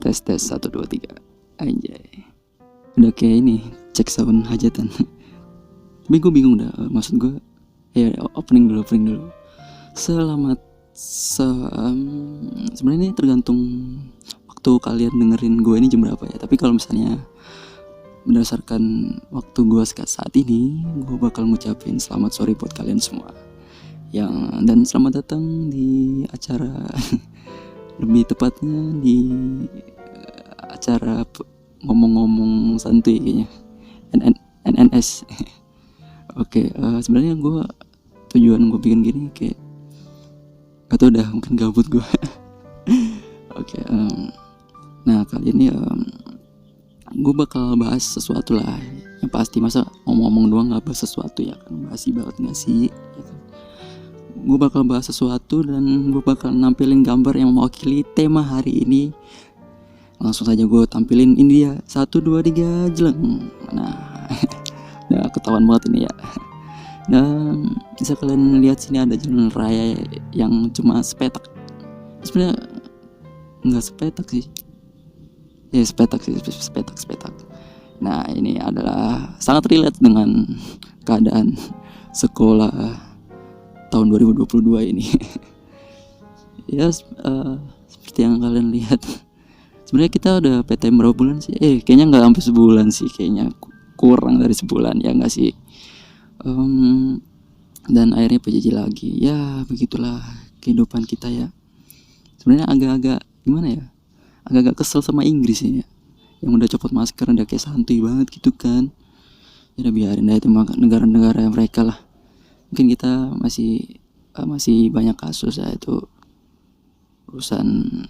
Tes 1 2 3. Anjay. Udah kayak ini cek sound hajatan. Tapi gue bingung dah, maksud gue ya opening dulu. Selamat sebenarnya ini tergantung waktu kalian dengerin gue ini jam berapa ya. Tapi kalau misalnya berdasarkan waktu gue saat ini, gue bakal ngucapin selamat sore buat kalian semua. Dan selamat datang di acara lebih tepatnya di acara ngomong-ngomong santuy kayaknya, NNS. Oke, sebenarnya tujuan gue bikin gini kayak gak tau dah, mungkin gabut gue. Oke, nah kali ini gue bakal bahas sesuatu lah yang pasti. Masa ngomong-ngomong doang gak bahas sesuatu ya kan, basi banget gak sih ya kan? Gue bakal bahas sesuatu dan gue bakal nampilin gambar yang mewakili tema hari ini. Langsung saja gue tampilin ini dia, 1 2 3 jeleng. Nah ketahuan banget ini ya. Dan bisa kalian lihat sini ada jalan raya yang cuma sepetak. Sebenarnya nggak sepetak sih. Ya sepetak. Nah ini adalah sangat relate dengan keadaan sekolah tahun 2022 ini. Ya seperti yang kalian lihat. Sebenarnya kita udah PTM berapa bulan sih? Kayaknya nggak sampai sebulan sih, kayaknya kurang dari sebulan ya nggak sih? Dan akhirnya PJJ lagi. Ya begitulah kehidupan kita ya. Sebenarnya agak-agak gimana ya? Agak-agak kesel sama Inggris ya. Yang udah copot masker, udah kayak santuy banget gitu kan. Ya udah biarin dah, itu negara-negara mereka lah. Mungkin kita masih banyak kasus ya, itu urusan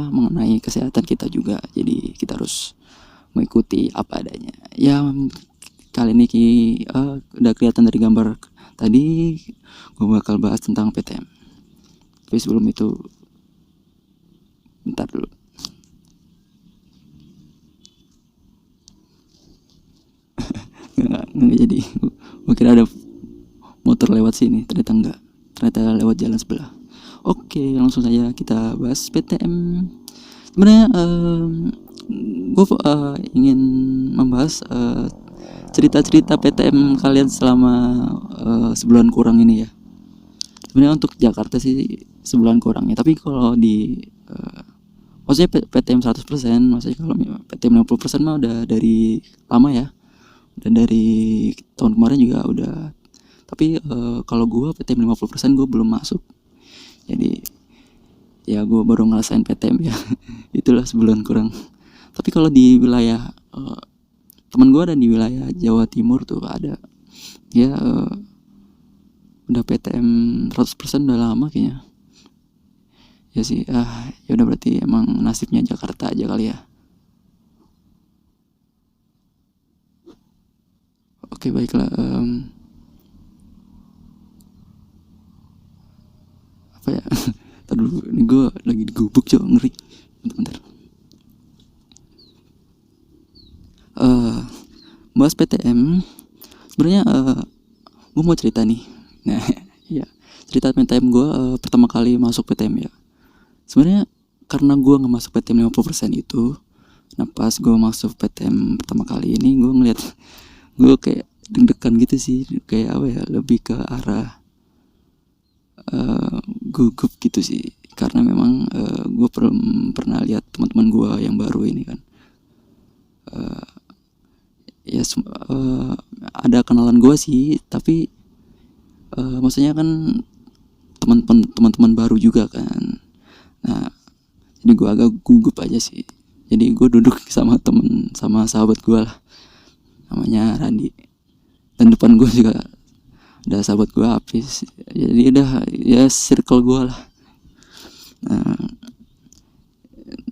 mengenai kesehatan kita juga. Jadi kita harus mengikuti apa adanya. Ya kali ini udah kelihatan dari gambar tadi, gue bakal bahas tentang PTM. Tapi sebelum itu, bentar dulu. Nggak jadi. Gue kira ada motor lewat sini, ternyata enggak. Ternyata lewat jalan sebelah. Oke, langsung saja kita bahas PTM. Sebenarnya gue ingin membahas cerita-cerita PTM kalian selama sebulan kurang ini ya. Sebenarnya untuk Jakarta sih sebulan kurang ya. Tapi kalau di maksudnya PTM 100%, maksudnya kalau PTM 50% mah udah dari lama ya. Dan dari tahun kemarin juga udah. Tapi kalau gue PTM 50% gue belum masuk. Jadi ya gue baru ngerasain PTM ya. Itulah sebulan kurang. Tapi kalau di wilayah teman gue ada di wilayah Jawa Timur tuh ada. Ya udah PTM 100% udah lama kayaknya. Ya sih, ya udah berarti emang nasibnya Jakarta aja kali ya. Oke, baiklah. Apa ya? Ntar dulu, ini gue lagi digubuk coba, ngeri. Bentar. Bahas PTM. Sebenarnya gue mau cerita nih. Nah, ya cerita PTM gue pertama kali masuk PTM ya. Sebenarnya karena gue nggak masuk PTM 50% itu. Nah pas gue masuk PTM pertama kali ini, gue ngeliat gue kayak deg-degan gitu sih, kayak apa ya, lebih ke arah gugup gitu sih, karena memang gue pernah lihat teman-teman gue yang baru ini kan, ada kenalan gue sih, tapi maksudnya kan teman-teman baru juga kan. Nah jadi gue agak gugup aja sih. Jadi gue duduk sama sahabat gue lah, namanya Randi, dan depan gue juga ada sahabat gue Apis. Jadi udah ya circle gue lah.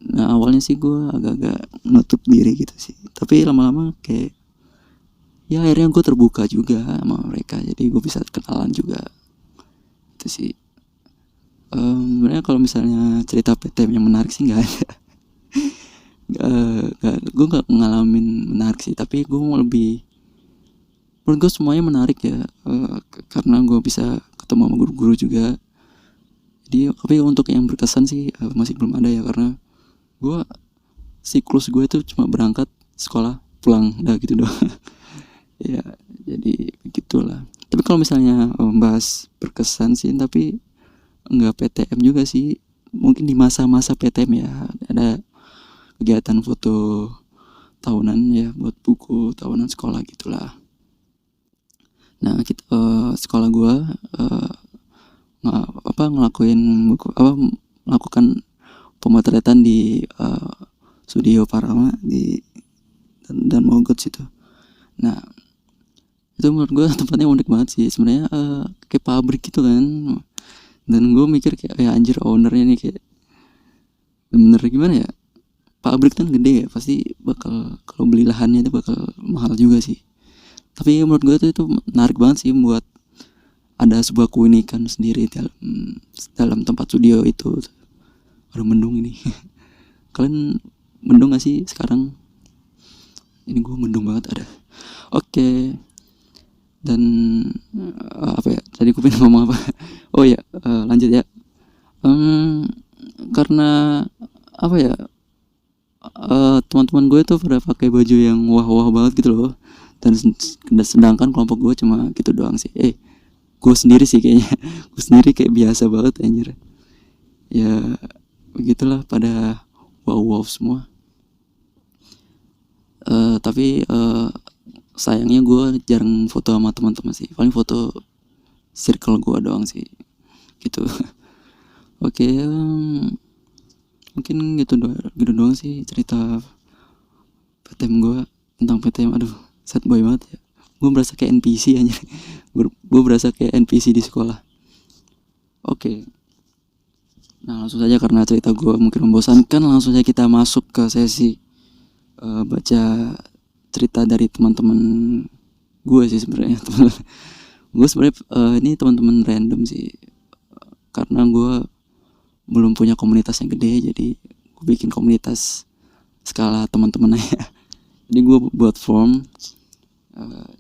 Nah awalnya sih gue agak-agak nutup diri gitu sih, tapi lama-lama kayak ya akhirnya gue terbuka juga sama mereka, jadi gue bisa kenalan juga. Itu sih. Sebenarnya kalau misalnya cerita PTM yang menarik sih nggak ada. Gue nggak ngalamin menarik sih, tapi gue lebih, menurut gue semuanya menarik ya, karena gue bisa ketemu sama guru-guru juga Jadi tapi untuk yang berkesan sih masih belum ada ya, karena gue siklus gue itu cuma berangkat sekolah pulang udah gitu doang. Ya jadi begitulah. Tapi kalau misalnya bahas berkesan sih, tapi enggak PTM juga sih, mungkin di masa-masa PTM ya ada kegiatan foto tahunan ya, buat buku tahunan sekolah gitulah. Nah kita sekolah gue ngelakuin buku melakukan pemotretan di studio Parama di dan Mogot situ. Nah itu menurut gue tempatnya unik banget sih sebenarnya, kayak pabrik gitu kan. Dan gue mikir kayak ya anjir, ownernya nih kayak bener gimana ya, pabrik kan gede ya, pasti bakal kalau beli lahannya itu bakal mahal juga sih. Tapi menurut gue itu menarik banget sih buat ada sebuah keunikan sendiri dalam tempat studio itu. Ada mendung ini. Kalian mendung gak sih sekarang? Ini gue mendung banget ada. Oke. Dan apa ya? Tadi gue pengen ngomong apa? Oh ya, lanjut ya. Karena apa ya? Teman-teman gue tuh pada pakai baju yang wah-wah banget gitu loh. Dan sedangkan kelompok gue cuma gitu doang sih. Gue sendiri sih kayaknya. Gue sendiri kayak biasa banget anjir. Ya begitulah, pada wow semua. Tapi sayangnya gue jarang foto sama teman-teman sih, paling foto circle gue doang sih gitu. Oke, mungkin gitu doang sih cerita PTM gue. Tentang PTM, aduh sad boy banget ya, gue berasa kayak NPC aja. Gue berasa kayak NPC di sekolah. Oke. Nah langsung saja, karena cerita gue mungkin membosankan, langsung saja kita masuk ke sesi baca cerita dari teman-teman gue sih sebenarnya. Gue sebenarnya ini teman-teman random sih, karena gue belum punya komunitas yang gede, jadi gue bikin komunitas skala teman-teman aja. Jadi gue buat form,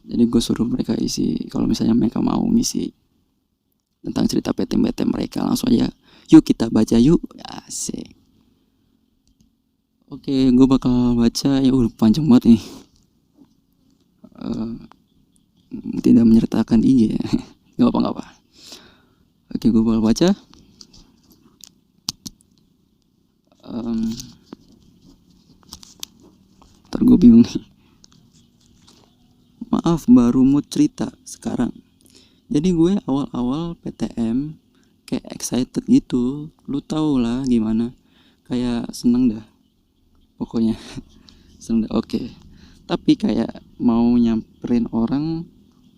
jadi gue suruh mereka isi kalau misalnya mereka mau ngisi tentang cerita PTM mereka. Langsung aja, yuk kita baca yuk, asik. Oke, gue bakal baca ya, udah panjang banget nih. Tidak menyertakan IG ya. Gak apa-apa. Oke, gue bakal baca. Ntar gue bingung nih. Maaf, baru mau cerita sekarang. Jadi gue awal-awal PTM kayak excited gitu. Lu tau lah gimana, kayak seneng dah pokoknya. Seneng dah. Oke. Tapi kayak mau nyamperin orang,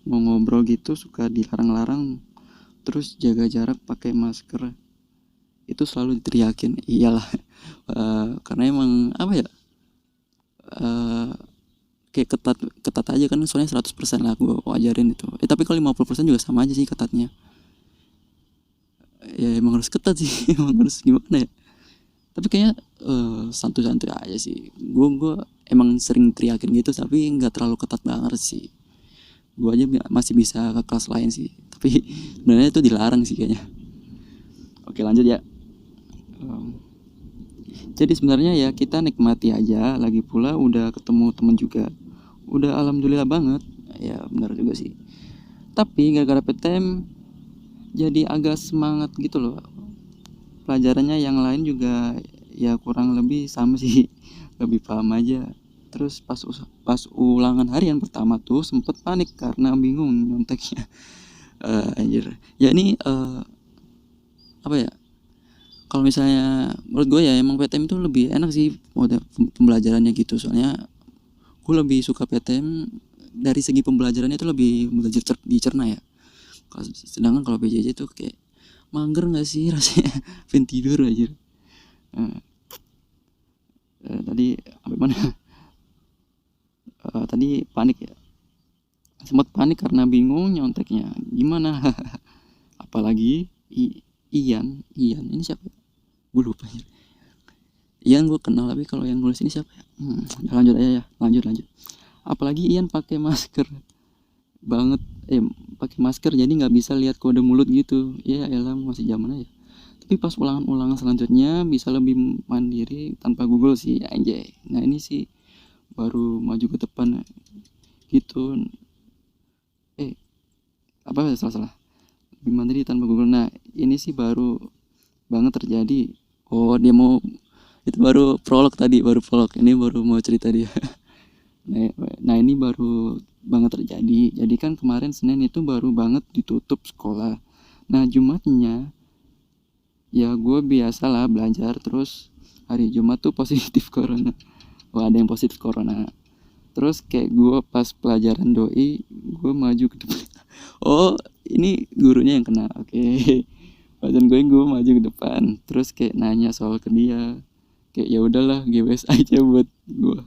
mau ngobrol gitu suka dilarang-larang. Terus jaga jarak, pakai masker, itu selalu diteriakin. Iyalah. Karena emang apa ya, kayak ketat aja kan, soalnya 100% lah gue ajarin itu. Tapi kalau 50% juga sama aja sih ketatnya. Ya emang harus ketat sih. Emang harus gimana ya, tapi kayaknya santuy-santuy aja sih. Gue emang sering teriakin gitu, tapi nggak terlalu ketat banget sih. Gue aja masih bisa ke kelas lain sih, tapi sebenarnya itu dilarang sih kayaknya. Oke lanjut ya. Jadi sebenarnya ya kita nikmati aja, lagi pula udah ketemu temen juga, udah alhamdulillah banget. Ya benar juga sih. Tapi gara-gara PTM jadi agak semangat gitu loh. Pelajarannya yang lain juga ya kurang lebih sama sih. Lebih paham aja. Terus pas ulangan harian pertama tuh sempet panik karena bingung nyonteknya. Anjir. Ya ini apa ya, kalau misalnya menurut gue ya emang PTM itu lebih enak sih mode pembelajarannya gitu. Soalnya gue lebih suka PTM dari segi pembelajarannya itu lebih mudah dicerna ya. Sedangkan kalau PJJ itu kayak mager nggak sih rasanya. Pengen tidur aja. Tadi apa mana? Tadi panik ya. Sempat panik karena bingung nyonteknya gimana. Apalagi Ian ini siapa? Gue lupa ya. Ian gue kenal, tapi kalau yang nulis ini siapa ya? Lanjut aja ya, lanjut. Apalagi Ian pakai masker banget, pakai masker jadi nggak bisa lihat kode mulut gitu. Ya elah masih zaman aja. Tapi pas ulangan-ulangan selanjutnya bisa lebih mandiri tanpa Google sih, anjay. Nah ini sih baru maju ke depan gitu. Salah lebih mandiri tanpa Google. Nah ini sih baru banget terjadi. Oh dia mau, itu baru prolog tadi, baru prolog, ini baru mau cerita dia. Nah ini baru banget terjadi. Jadi kan kemarin Senin itu baru banget ditutup sekolah. Nah Jumatnya ya gue biasalah belajar, terus hari Jumat tuh positif corona. Wah ada yang positif corona. Terus kayak gue pas pelajaran doi, gue maju ke depan. Oh ini gurunya yang kena, oke. Pelajaran gue maju ke depan, terus kayak nanya soal ke dia, kayak ya udahlah GWS aja buat gue.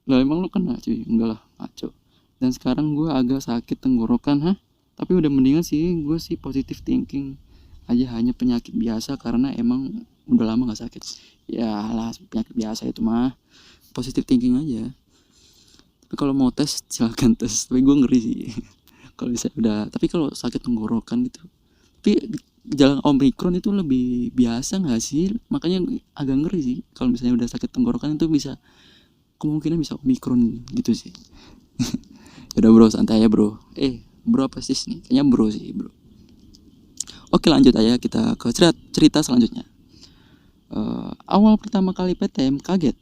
Lah emang lu kena cuy? Enggak lah, ngaco. Dan sekarang gue agak sakit tenggorokan, tapi udah mendingan sih. Gue sih positive thinking aja, hanya penyakit biasa karena emang udah lama gak sakit. Ya lah penyakit biasa itu mah, positive thinking aja. Tapi kalau mau tes silakan tes, tapi gue ngeri sih. Kalau bisa udah, tapi kalau sakit tenggorokan gitu, tapi gejala Omicron itu lebih biasa nggak sih? Makanya agak ngeri sih kalau misalnya udah sakit tenggorokan, itu bisa, kemungkinan bisa Omicron gitu sih. Udah bro, santai aja bro. Bro apa sih nih? Kayaknya bro sih bro. Oke lanjut aja kita ke cerita selanjutnya. Awal pertama kali PTM kaget.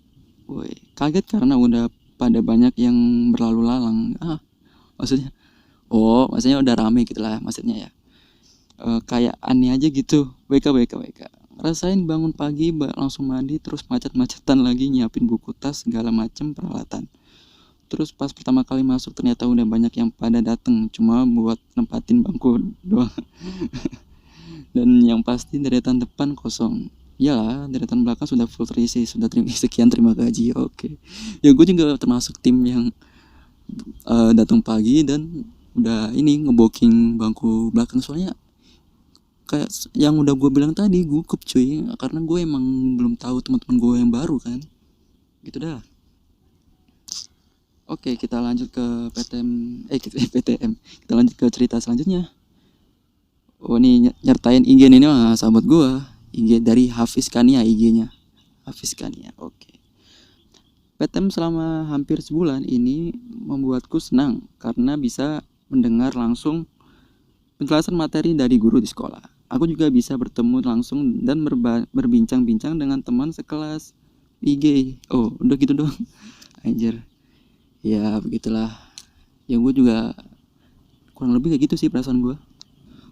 Woi, kaget karena udah pada banyak yang berlalu lalang. Maksudnya udah rame gitu lah maksudnya ya. Kayak aneh aja gitu. WK. Rasain bangun pagi langsung mandi, terus macet-macetan lagi nyiapin buku, tas, segala macem peralatan. Terus pas pertama kali masuk ternyata udah banyak yang pada dateng cuma buat nempatin bangku doang. Dan yang pasti deretan depan kosong. Iyalah, deretan belakang sudah full terisi, sudah sekian terima gaji. Oke. Ya gue juga termasuk tim yang datang pagi dan udah ini ngebooking bangku belakang, soalnya kayak yang udah gue bilang tadi, gugup cuy, karena gue emang belum tahu teman-teman gue yang baru kan. Gitu dah. Oke, kita lanjut ke PTM. Kita lanjut ke cerita selanjutnya. Oh, ini nyertain IG ini mah sahabat gue. IG dari Hafiz Kania, IG-nya. Hafiz Kania. Oke. PTM selama hampir sebulan ini membuatku senang karena bisa mendengar langsung penjelasan materi dari guru di sekolah. Aku juga bisa bertemu langsung dan berbincang-bincang dengan teman sekelas IG. Oh, udah gitu doang. Anjir. Ya begitulah. Ya gue juga kurang lebih kayak gitu sih perasaan gue.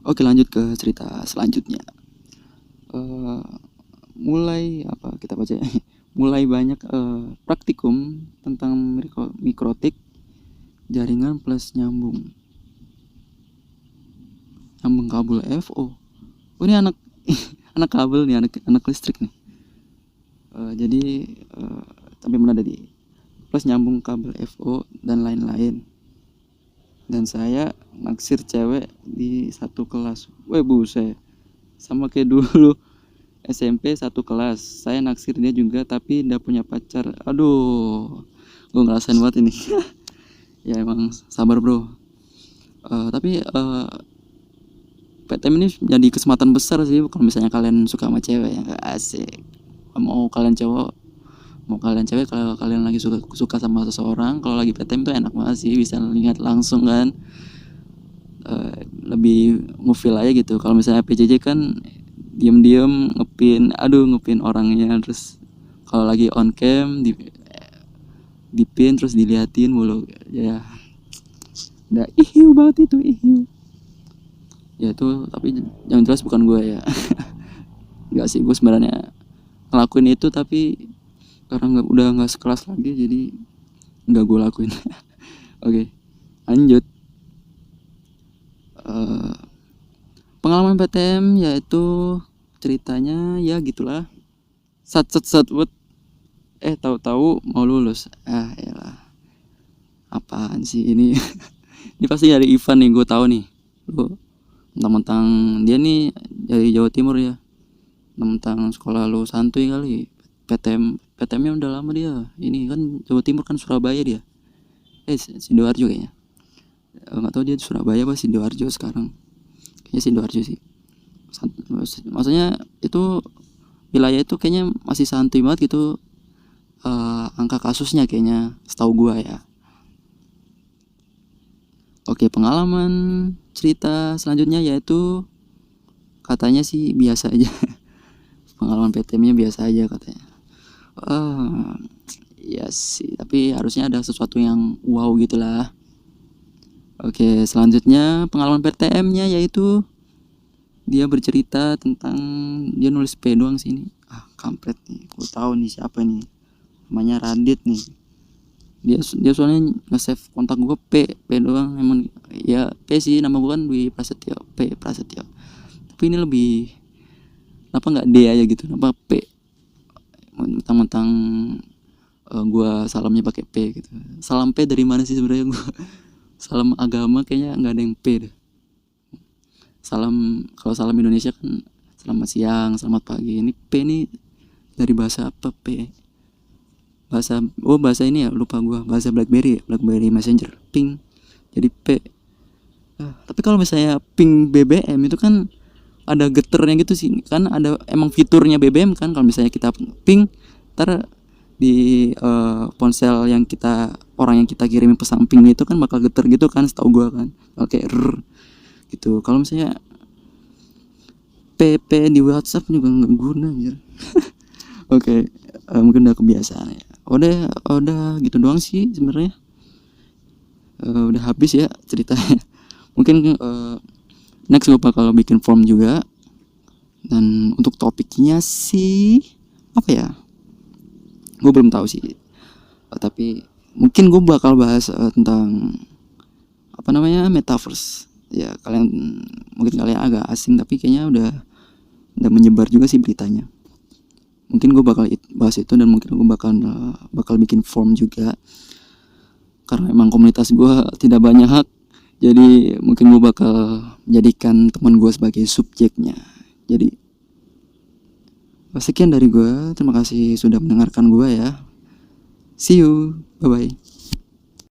Oke lanjut ke cerita selanjutnya. Mulai banyak praktikum tentang mikrotik, jaringan plus nyambung kabel FO. Oh ini anak anak kabel nih, anak listrik nih. Tapi mana tadi? Plus nyambung kabel FO dan lain-lain. Dan saya naksir cewek di satu kelas. Buset. Sama kayak dulu SMP satu kelas. Saya naksir dia juga tapi nggak punya pacar. Aduh, gue ngerasain banget ini. Ya emang sabar bro. Tapi PTM ini jadi kesempatan besar sih kalau misalnya kalian suka sama cewek ya. Asik. Mau kalian cewek, kalau kalian lagi suka sama seseorang, kalau lagi PTM tuh enak banget sih, bisa lihat langsung kan. Lebih ngufil aja gitu. Kalau misalnya PJJ kan diam-diam ngepin orangnya, terus kalau lagi on cam di pin terus diliatin mulu ya. Udah ihiu banget itu, ihiu. Ya itu, tapi yang jelas bukan gue ya. Enggak sih, gue sebenarnya ngelakuin itu tapi karena udah nggak sekelas lagi jadi nggak gue lakuin. Oke, lanjut. Pengalaman PTM yaitu ceritanya ya gitulah. Tahu-tahu mau lulus. Yalah. Apaan sih ini? Ini pasti dari Ivan nih, gue tahu nih. Lu mentang-mentang dia nih dari Jawa Timur ya. Mentang sekolah lu santuy kali. PTM-nya udah lama dia. Ini kan Jawa Timur kan Surabaya dia. Sidoarjo kayaknya. Nggak tahu dia di Surabaya apa Sidoarjo sekarang. Kayaknya Sidoarjo sih. Maksudnya itu wilayah itu kayaknya masih santuy banget gitu, angka kasusnya kayaknya setahu gua ya. Oke, pengalaman cerita selanjutnya yaitu katanya sih biasa aja. Pengalaman PTM-nya biasa aja katanya. Iya sih, tapi harusnya ada sesuatu yang wow gitulah. Oke, selanjutnya pengalaman PTM-nya yaitu dia bercerita tentang dia nulis P doang sini. Kampret nih, gue tahu nih siapa nih. Namanya Radit nih. Dia soalnya nge-save kontak gue P doang, emang ya P sih, nama gue kan Dwi Prasetyo, P Prasetyo. Tapi ini lebih, kenapa nggak D aja gitu, kenapa P? Mentang-mentang gue salamnya pakai P gitu. Salam P dari mana sih sebenarnya gue? Salam agama kayaknya nggak ada yang P deh. Salam, kalau salam Indonesia kan selamat siang, selamat pagi. Ini P nih dari bahasa apa P? Bahasa ini ya, lupa gua. Bahasa BlackBerry Messenger, ping. Jadi P. Tapi kalau misalnya ping BBM itu kan ada geternya gitu sih. Kan ada emang fiturnya BBM kan, kalau misalnya kita ping, ntar di ponsel yang orang yang kita kirimin pesan ping itu kan bakal geter gitu kan, setahu gua kan. Oke, gitu. Kalau misalnya PP di WhatsApp juga nggak guna anjir. Oke, mungkin udah kebiasaan ya. Udah gitu doang sih sebenarnya. Udah habis ya ceritanya. Mungkin next gue bakal bikin form juga. Dan untuk topiknya sih apa ya? Gue belum tahu sih. Tapi mungkin gue bakal bahas tentang apa namanya, metaverse. Ya mungkin kalian agak asing, tapi kayaknya udah menyebar juga sih beritanya. Mungkin gue bakal bahas itu, dan mungkin gue bakal bikin form juga, karena emang komunitas gue tidak banyak. Jadi mungkin gue bakal jadikan teman gue sebagai subjeknya. Jadi sekian dari gue, terima kasih sudah mendengarkan gue ya. See you, bye bye.